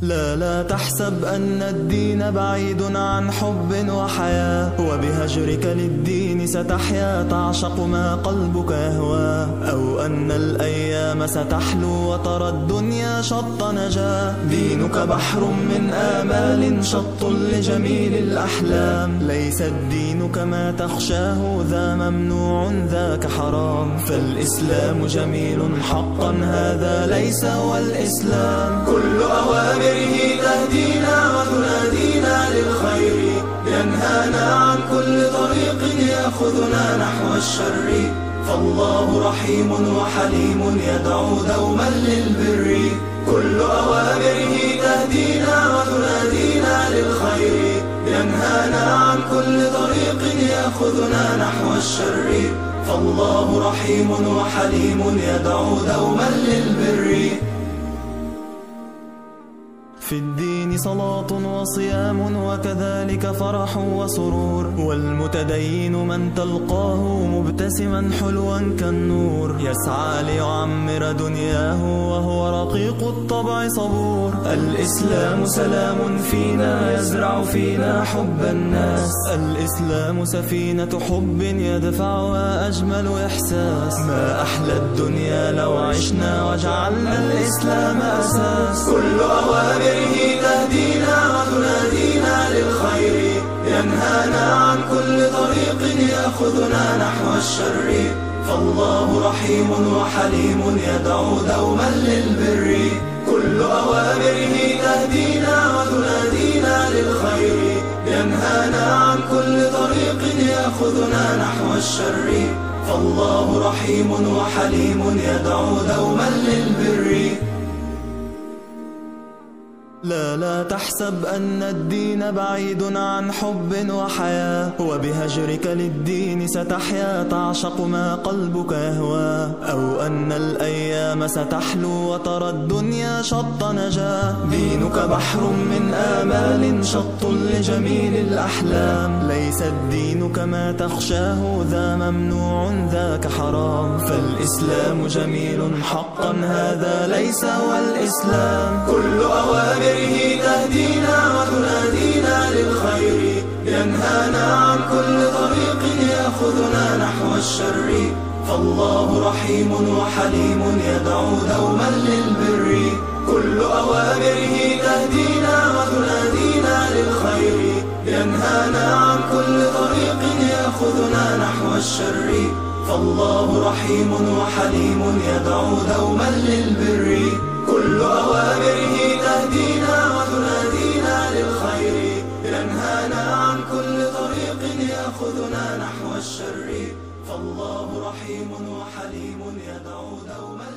لا تحسب أن الدين بعيد عن حب وحياة، وبهجرك للدين ستحيا تعشق ما قلبك يهوى، أو أن الأيام ستحلو وترى الدنيا شط نجاة. دينك بحر من آمال شط لجميل الأحلام، ليس الدين كما تخشاه ذا ممنوع ذاك حرام، فالإسلام جميل حقا هذا ليس هو الإسلام. كل أوامره تهدينا وتنادينا للخير، ينهانا عن كل طريق يأخذنا نحو الشر، فالله رحيم وحليم يدعو دوما للبر. كل أوامره تهدينا وتنادينا للخير، ينهانا عن كل طريق يأخذنا نحو الشر، فالله رحيم وحليم يدعو دوما للبر. في الدين صلاة وصيام وكذلك فرح وسرور، والمتدين من تلقاه مبتسما حلوا كالنور، يسعى ليعمر دنياه وهو رقيق الطبع صبور. الإسلام سلام فينا يزرع فينا حب الناس، الإسلام سفينة حب يدفعها أجمل إحساس. ما أحلى الدنيا لو عشنا وجعلنا الإسلام أساس. كل أوامره تهدينا وتنادينا للخير، ينهانا عن كل طريق يأخذنا نحو الشر، فالله رحيم وحليم يدعو دوما للبر. كل أوامره تهدينا وتنادينا للخير، ينهانا عن كل طريق يأخذنا نحو الشر، فالله رحيم وحليم يدعو دوما للبر. لا تحسب أن الدين بعيد عن حب وحياة، وبهجرك للدين ستحيا تعشق ما قلبك يهوى، أو أن الأيام ستحلو وترى الدنيا شط نجاة. دينك بحر من آمال شط لجميل الأحلام، ليس الدين كما تخشاه ذا ممنوع ذاك حرام، فالإسلام جميل حقا هذا ليس هو الإسلام. كل أوامره تهدينا وتنادينا للخير، ينهانا عن كل طريق يأخذنا نحو الشر، فالله رحيم وحليم يدعو دوما للبر. كل أوامره تهدينا وتنادينا للخير، ينهانا عن كل طريق يأخذنا نحو الشر، فالله رحيم وحليم يدعو دوما للبر. كل أوامره تهدينا وتنادينا للخير، ينهانا عن كل طريق يأخذنا نحو الشر، فالله رحيم وحليم يدعو دوما